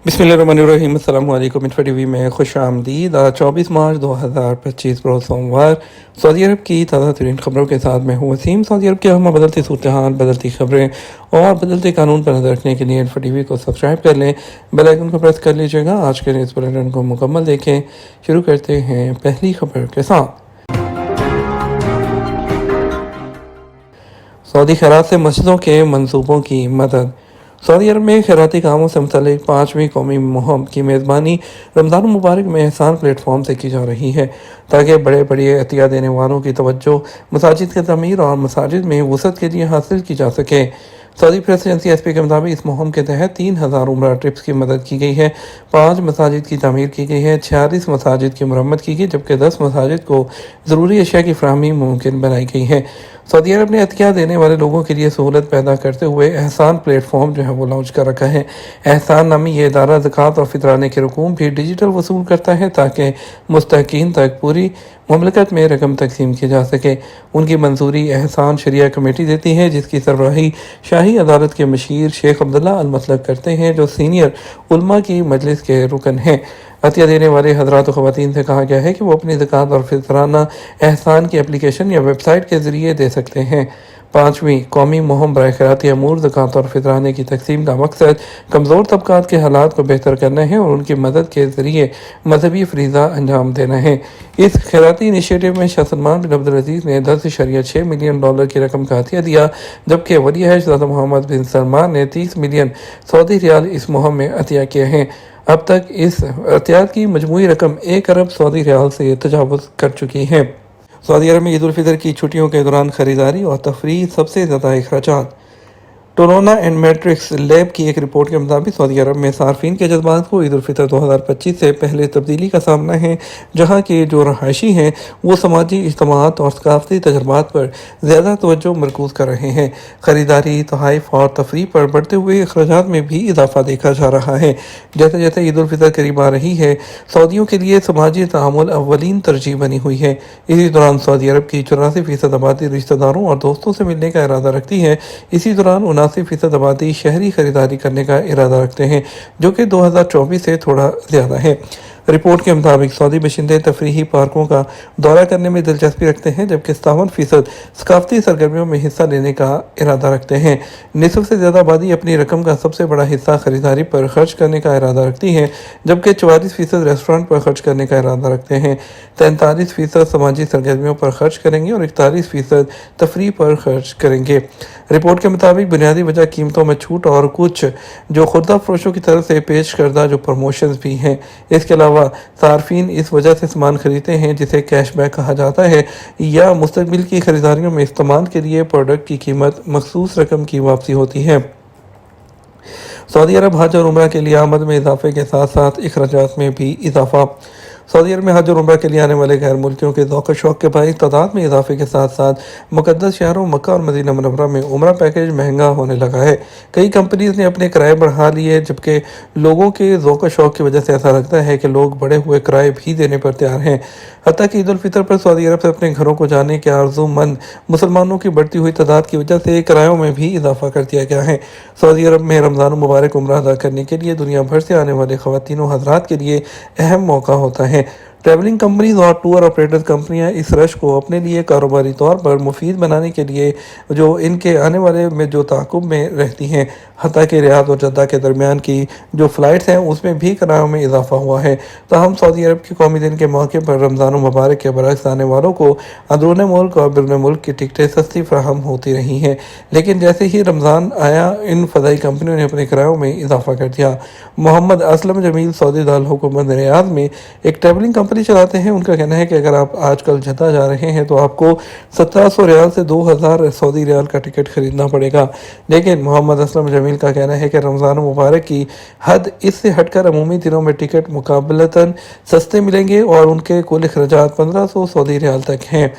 बिस्मिल्लाहिर्रहमानिर्रहीम। अस्सलाम वालेकुम। इन्फो टीवी में खुश आमदीद। आज 24 मार्च 2025 रोज़ सोमवार सऊदी अरब की ताज़ा तरीन खबरों के साथ मैं हूँ वसीम। सऊदी अरब के हम बदलती सूरत हाल, बदलती खबरें और बदलते कानून पर नजर रखने के लिए इन्फो टीवी को सब्सक्राइब कर लें, बेल आइकन को प्रेस कर लीजिएगा। आज के न्यूज़ बुलेटिन को मुकम्मल देखें। शुरू करते हैं पहली खबर के साथ। सऊदी खैरात से मस्जिदों के मंसूबों की मदद। सऊदी अरब में खैराती कामों से मुतल्लिक 5वीं कौमी मुहिम की मेज़बानी रमज़ान मुबारक में एहसान प्लेटफॉर्म से की जा रही है, ताकि बड़े बड़े अतिया देने वालों की तवज्जो मसाजिद की तमीर और मसाजिद में वसअत के लिए हासिल की जा सके। सऊदी प्रेस एजेंसी एसपी के मुताबिक इस मुहिम के तहत 3000 उम्रा ट्रिप्स की मदद की गई है, 5 मसाजिद की तामीर की गई है, 46 मसाजिद की मरम्मत की गई, जबकि 10 मसाजिद को ज़रूरी अशिया की फराहमी मुमकिन बनाई गई है। सऊदी अरब ने अतिया देने वाले लोगों के लिए सहूलत पैदा करते हुए एहसान प्लेटफॉर्म जो है वो लॉन्च कर रखा है। एहसान नामी ये इदारा ज़कात और फितराने के रकूम भी डिजिटल वसूल करता है, ताकि मुस्तहकीन तक पूरी मुमलकत में रकम तकसीम की जा सके। उनकी मंजूरी एहसान शरिया कमेटी देती है, जिसकी सरबराही शाही अदालत के मशीर शेख अब्दुल्ला अल मसलक करते हैं, जो सीनियर उलमा की मजलिस के रुकन हैं। अतिया देने वाले हजरात ख़वातीन से कहा गया है कि वो अपनी ज़कात और फितराना एहसान की एप्लीकेशन या वेबसाइट के ज़रिए दे सकते हैं। 5वीं कौमी मुहिम बराए खैराती अमूर ज़कात और फितराने की तकसीम का मकसद कमज़ोर तबकात के हालात को बेहतर करना है और उनकी मदद के ज़रिए मजहबी फरीज़ा अंजाम देना है। इस खैराती इनिशिएटिव में शाह सलमान बिन अब्दुल अजीज़ ने 10.6 मिलियन डॉलर की रकम का अतिया दिया, जबकि वली शहज़ादा मोहम्मद बिन सलमान ने 30 मिलियन सऊदी रियाल इस मुहिम में अतिया किए हैं। अब तक इस अतियात की मजमूई रकम 1 अरब सऊदी रियाल से तजावुज़ कर चुकी है। सऊदी अरब में ईद उल फितर की छुट्टियों के दौरान खरीदारी और तफरीह सबसे ज़्यादा अखराजात। टोरोना एंड मैट्रिक्स लैब की एक रिपोर्ट के मुताबिक सऊदी अरब में सार्फिन के जज्बात को ईद उल फितर 2025 से पहले तब्दीली का सामना है, जहाँ के जो रहायशी हैं वो समाजी इज्तिमाआत और सकाफती तजर्बात पर ज़्यादा तवज्जो मरकूज़ कर रहे हैं। ख़रीदारी, तोहफ़ और तफरीह पर बढ़ते हुए अखराजात में भी इजाफा देखा जा रहा है। जैसे जैसे ईद उल फितर करीब आ रही है, सऊदियों के लिए समाजी तामुल अव्वलीन तरजीह बनी हुई है। इसी दौरान सऊदी अरब की 84% आबादी रिश्तेदारों और दोस्तों से मिलने का इरादा रखती है। इसी दौरान 79% आबादी शहरी खरीदारी करने का इरादा रखते हैं, जो कि 2024 से थोड़ा ज़्यादा है। रिपोर्ट के मुताबिक सऊदी बशिंदे तफरीही पार्कों का दौरा करने में दिलचस्पी रखते हैं, जबकि 57% सकाफती सरगर्मियों में हिस्सा लेने का इरादा रखते हैं। निसफ से ज़्यादा आबादी अपनी रकम का सबसे बड़ा हिस्सा खरीदारी पर खर्च करने का इरादा रखती है, जबकि 44% रेस्टोरेंट पर खर्च करने का इरादा रखते हैं, 43% समाजी सरगर्मियों पर खर्च करेंगे और 41% तफरीह पर खर्च करेंगे। रिपोर्ट के मुताबिक बुनियादी वजह कीमतों में छूट और कुछ जो खुर्दा फरोशों की तरफ से पेश करदा जो प्रमोशंस भी हैं। इसके अलावा सार्फिन इस वजह से सामान खरीदते हैं जिसे कैशबैक कहा जाता है, या मुस्तकबिल की खरीदारियों में इस्तेमाल के लिए प्रोडक्ट की कीमत मखसूस रकम की वापसी होती है। सऊदी अरब हज और उम्रा के लिए आमद में इजाफे के साथ साथ अखराजात में भी इजाफा। सऊदी अरब में हज और उम्रा के लिए आने वाले गैर मुल्कियों के ज़ौक़ शौक़ के बाइस तादाद में इजाफे के साथ साथ मुक़द्दस शहरों मक्का और मदीना मुनव्वरा में उम्रा पैकेज महंगा होने लगा है। कई कंपनीज ने अपने किराए बढ़ा लिए, जबकि लोगों के ज़ौक़ शौक़ की वजह से ऐसा लगता है कि लोग बढ़े हुए किराए भी देने पर तैयार हैं। हत्ता कि ईद उल फितर पर सऊदी अरब से अपने घरों को जाने के आरज़ूमंद मुसलमानों की बढ़ती हुई तादाद की वजह से किरायों में भी इजाफा कर दिया गया है। सऊदी अरब में रमज़ान मुबारक उम्रा अदा करने के लिए दुनिया भर से आने वाले ख़वातीनों हज़रात के लिए अहम मौका होता है। ट्रैवलिंग कंपनीज और टूर ऑपरेटर्स कंपनियां इस रश को अपने लिए कारोबारी तौर पर मुफीद बनाने के लिए जो इनके आने वाले में जो ताक़ुब में रहती हैं, हत्ता कि रियाद और जद्दा के दरमियान की जो फ़्लाइट्स हैं उसमें भी किरायों में इजाफा हुआ है। ताहम सऊदी अरब के कौमी दिन के मौके पर रमज़ान मुबारक के बरक्स आने वालों को अंदरूनी मुल्क और बैरून मुल्क की टिकटें सस्ती फराहम होती रही हैं, लेकिन जैसे ही रमज़ान आया इन फ़ज़ाई कंपनियों ने अपने किरायों में इजाफा कर दिया। मोहम्मद असलम जमील सऊदी दारुल हुकूमत रियाद में एक ट्रैवलिंग कंपनी चलाते हैं। उनका कहना है कि अगर आप आजकल जद्दा जा रहे हैं तो आपको 1700 रियाल से 2000 सऊदी रियाल का टिकट खरीदना पड़ेगा, लेकिन मोहम्मद असलम जमील का कहना है कि रमज़ान मुबारक की हद इससे हटकर अमूमी दिनों में टिकट मुकाबलतन सस्ते मिलेंगे और उनके कुल अखराजात 1500 सऊदी रियाल तक हैं।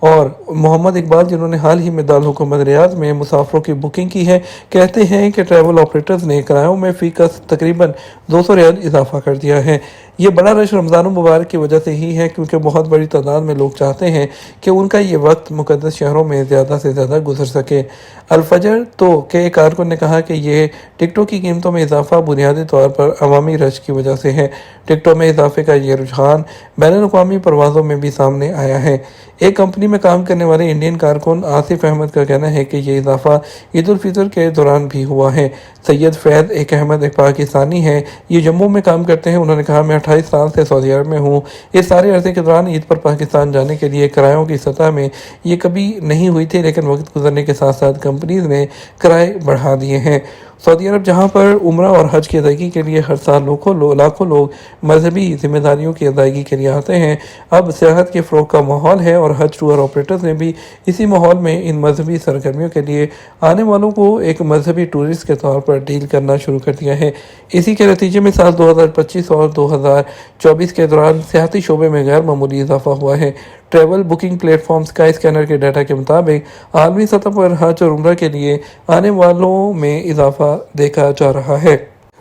और मोहम्मद इकबाल, जिन्होंने हाल ही में दारुल हुकूमत रियाद में मुसाफरों की बुकिंग की है, कहते हैं कि ट्रैवल ऑपरेटर्स ने किरायों में फ़ीकस तकरीबन 200 रियाल इजाफा कर दिया है। یہ بڑا رش رمضان المبارک کی وجہ سے ہی ہے، کیونکہ بہت بڑی تعداد میں لوگ چاہتے ہیں کہ ان کا یہ وقت مقدس شہروں میں زیادہ سے زیادہ گزر سکے۔ الفجر تو کے کارکن نے کہا کہ یہ ٹکٹوں کی قیمتوں میں اضافہ بنیادی طور پر عوامی رش کی وجہ سے ہے۔ ٹکٹوں میں اضافے کا یہ رجحان بین الاقوامی پروازوں میں بھی سامنے آیا ہے۔ ایک کمپنی میں کام کرنے والے انڈین کارکن آصف احمد کا کہنا ہے کہ یہ اضافہ عید الفطر کے دوران بھی ہوا ہے۔ سید فیض ایک احمد ایک پاکستانی ہے، یہ جموں میں کام کرتے ہیں۔ انہوں نے کہا، میں 28 سال سے سعودی عرب میں ہوں۔ اس سارے عرصے کے دوران عید پر پاکستان جانے کے لیے کرایوں کی سطح میں یہ کبھی نہیں ہوئی تھی، لیکن وقت گزرنے کے ساتھ ساتھ کمپنیز نے کرائے بڑھا دیے ہیں۔ سعودی عرب، جہاں پر عمرہ اور حج کی ادائیگی کے لیے ہر سال لاکھوں لوگ مذہبی ذمہ داریوں کی ادائیگی کے لیے آتے ہیں، اب سیاحت کے فروغ کا ماحول ہے اور حج ٹور آپریٹرز نے بھی اسی ماحول میں ان مذہبی سرگرمیوں کے لیے آنے والوں کو ایک مذہبی ٹورسٹ کے طور پر ڈیل کرنا شروع کر دیا ہے۔ اسی کے نتیجے میں سال 2025 اور 2024 کے دوران سیاحتی شعبے میں غیر معمولی اضافہ ہوا ہے۔ Travel booking plate form sky scanner کے ڈیٹا کے مطابق عالمی سطح پر حج اور عمرہ کے لیے آنے والوں میں اضافہ دیکھا جا رہا ہے۔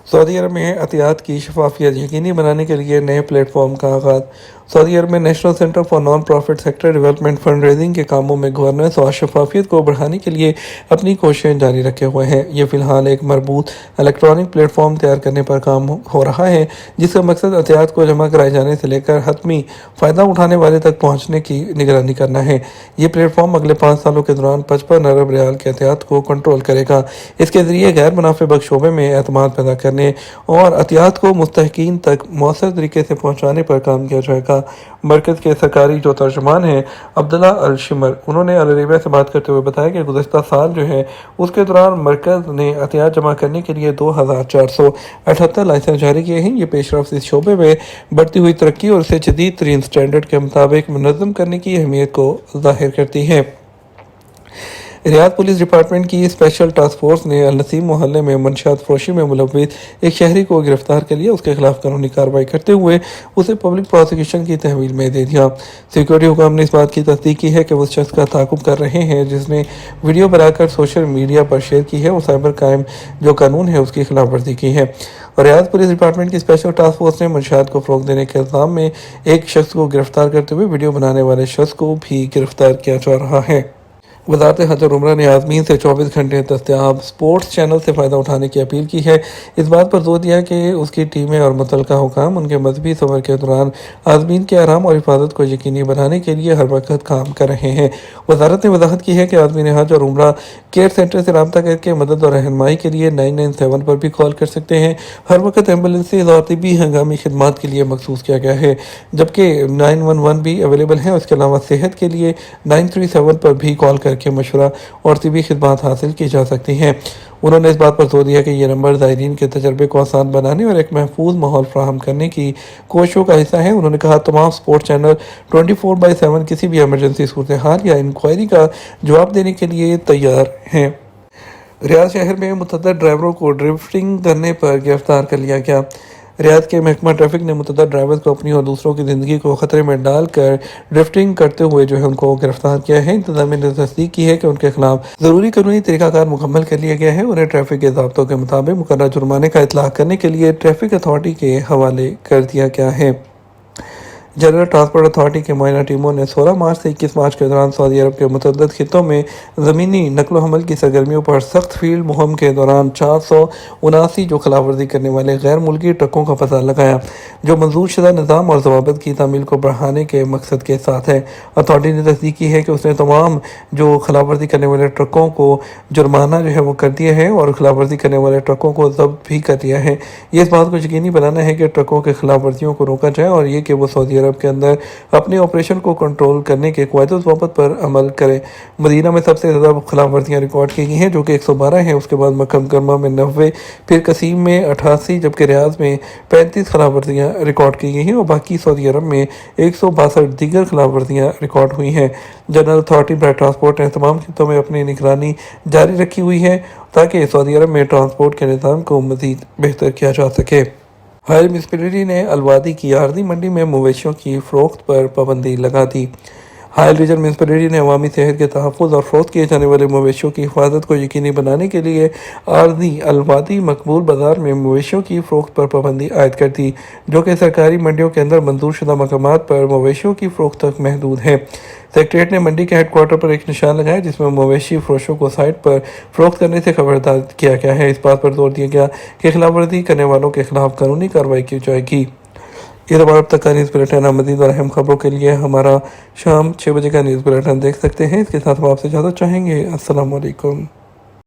سعودی عرب میں احتیاط کی شفافیت یقینی بنانے کے لیے نئے پلیٹ فارم کا آغاز۔ سعودی عرب میں national centre for non profit sector development fund raising کے کاموں میں گورننس اور شفافیت کو بڑھانے کے لیے اپنی کوششیں جاری رکھے ہوئے ہیں۔ یہ فی الحال ایک مربوط الیکٹرانک پلیٹ فارم تیار کرنے پر کام ہو رہا ہے، جس کا مقصد احتیاط کو جمع کرائے جانے سے لے کر حتمی فائدہ اٹھانے والے تک پہنچنے کی نگرانی کرنا ہے۔ یہ پلیٹ فارم اگلے 5 سالوں کے دوران 55 ارب ریال کے احتیاط کو کنٹرول کرے گا۔ اس کے ذریعے غیر منافع بخش شعبے میں اعتماد پیدا کرنے اور احتیاط کو مستحقین تک مؤثر طریقے سے پہنچانے پر کام کیا جائے گا۔ مرکز کے سرکاری جو ترجمان ہیں عبداللہ الشمر، انہوں نے العربیہ سے بات کرتے ہوئے بتایا کہ گزشتہ سال جو ہے اس کے دوران مرکز نے احتیاط جمع کرنے کے لیے 2478 لائسنس جاری کیے ہیں۔ یہ پیش رفت اس شعبے میں بڑھتی ہوئی ترقی اور اسے جدید ترین سٹینڈرڈ کے مطابق منظم کرنے کی اہمیت کو ظاہر کرتی ہے۔ ریاض پولیس ڈپارٹمنٹ کی اسپیشل ٹاسک فورس نے النسیم محلے میں منشیات فروشی میں ملوث ایک شہری کو گرفتار کر لیا۔ اس کے خلاف قانونی کارروائی کرتے ہوئے اسے پبلک پروسیکیوشن کی تحویل میں دے دیا۔ سیکورٹی حکام نے اس بات کی تصدیق کی ہے کہ وہ اس شخص کا تعاقب کر رہے ہیں جس نے ویڈیو بنا کر سوشل میڈیا پر شیئر کی ہے اور سائبر کرائم جو قانون ہے اس کی خلاف ورزی کی ہے۔ اور ریاض پولیس ڈپارٹمنٹ کی اسپیشل ٹاسک فورس نے منشیات کو فروغ دینے کے الزام میں ایک شخص کو گرفتار کرتے ہوئے ویڈیو بنانے والے شخص کو بھی گرفتار کیا جا رہا ہے۔ وزارت حج اور عمرہ نے عازمین سے 24 گھنٹے دستیاب سپورٹس چینل سے فائدہ اٹھانے کی اپیل کی ہے۔ اس بات پر زور دیا کہ اس کی ٹیمیں اور متعلقہ حکام ان کے مذہبی سفر کے دوران عازمین کے آرام اور حفاظت کو یقینی بنانے کے لیے ہر وقت کام کر رہے ہیں۔ وزارت نے وضاحت کی ہے کہ عازمین حج اور عمرہ کیئر سینٹر سے رابطہ کر کے مدد اور رہنمائی کے لیے 997 پر بھی کال کر سکتے ہیں۔ ہر وقت ایمبولینسز اور طبی ہنگامی خدمات کے لیے مخصوص کیا گیا ہے، جبکہ 911 بھی اویلیبل ہے۔ اس کے علاوہ صحت کے لیے 937 پر بھی کال کر کے مشورہ اور طبی خدمات حاصل کی جا سکتی ہیں۔ انہوں نے اس بات پر زور دیا کہ یہ نمبر زائرین کے تجربے کو آسان بنانے اور ایک محفوظ ماحول فراہم کرنے کی کوششوں کا حصہ ہیں۔ انہوں نے کہا، تمام سپورٹ چینل 24/7 کسی بھی ایمرجنسی صورتحال یا انکوائری کا جواب دینے کے لیے تیار ہیں۔ ریاض شہر میں متعدد ڈرائیوروں کو ڈرفٹنگ کرنے پر گرفتار کر لیا گیا۔ ریاض کے محکمہ ٹریفک نے متعدد ڈرائیورز کو اپنی اور دوسروں کی زندگی کو خطرے میں ڈال کر ڈرفٹنگ کرتے ہوئے ان کو گرفتار کیا ہے۔ انتظامیہ نے تصدیق کی ہے کہ ان کے خلاف ضروری قانونی طریقہ کار مکمل کر لیا گیا ہے۔ انہیں ٹریفک کے ضابطوں کے مطابق مقررہ جرمانے کا اطلاق کرنے کے لیے ٹریفک اتھارٹی کے حوالے کر دیا گیا ہے۔ جنرل ٹرانسپورٹ اتھارٹی کے معائنہ ٹیموں نے 16 مارچ سے 21 مارچ کے دوران سعودی عرب کے متعدد خطوں میں زمینی نقل و حمل کی سرگرمیوں پر سخت فیلڈ مہم کے دوران 479 جو خلاف ورزی کرنے والے غیر ملکی ٹرکوں کا پتہ لگایا، جو منظور شدہ نظام اور ضوابط کی تعمیل کو بڑھانے کے مقصد کے ساتھ ہے۔ اتھارٹی نے تصدیق کی ہے کہ اس نے تمام جو خلاف ورزی کرنے والے ٹرکوں کو جرمانہ وہ کر دیا ہے اور خلاف ورزی کرنے والے ٹرکوں کو ضبط بھی کر دیا ہے۔ یہ اس بات کو یقینی بنانا ہے کہ ٹرکوں کے خلاف ورزیوں کو روکا جائے اور یہ کہ وہ سعودی عرب کے اندر اپنے آپریشن کو کنٹرول کرنے کے قواعد و ضوابط پر عمل کرے۔ مدینہ میں سب سے زیادہ خلاف ورزیاں ریکارڈ کی گئی ہیں، جو کہ 112 ہیں۔ اس کے بعد مکہ مکرمہ میں 90، پھر قصیم میں 88، جبکہ ریاض میں 35 خلاف ورزیاں ریکارڈ کی گئی ہیں اور باقی سعودی عرب میں 162 دیگر خلاف ورزیاں ریکارڈ ہوئی ہیں۔ جنرل اتھارٹی برائے ٹرانسپورٹ نے تمام خطوں میں اپنی نگرانی جاری رکھی ہوئی ہے تاکہ سعودی عرب میں ٹرانسپورٹ کے نظام کو مزید بہتر کیا جا سکے۔ ہائی میونسپلٹی نے الوادی کی عارضی منڈی میں مویشیوں کی فروخت پر پابندی لگا دی۔ हायल रीजन म्यूनसिपलिटी ने अवामी सेहत के तहफ़्फ़ुज़ और फ़रोख्त किए जाने वाले मवेशियों की हिफाजत को यकीनी बनाने के लिए आर्जी अलवादी मकबूल बाज़ार में मवेशियों की फ़रोख्त पर पाबंदी आयद कर दी, जो कि सरकारी मंडियों के अंदर मंजूर शुदा मकामात पर मवेशियों की फ़रोख्त तक महदूद है। सेक्रेटरीट ने मंडी के हेड क्वार्टर पर एक निशान लगाया जिसमें मवेशी फरोशों को साइट पर फ़रोख्त करने से खबरदार किया गया है। इस बात पर जोर दिया गया कि खिलाफ वर्जी करने वालों के खिलाफ कानूनी कार्रवाई की जाएगी। ये तो अब तक का न्यूज़ बुलेटिन। मज़ीद और अहम खबरों के लिए हमारा शाम 6 बजे का न्यूज़ बुलेटिन देख सकते हैं। इसके साथ हम आपसे इजाज़त चाहेंगे। अस्सलाम वालेकुम।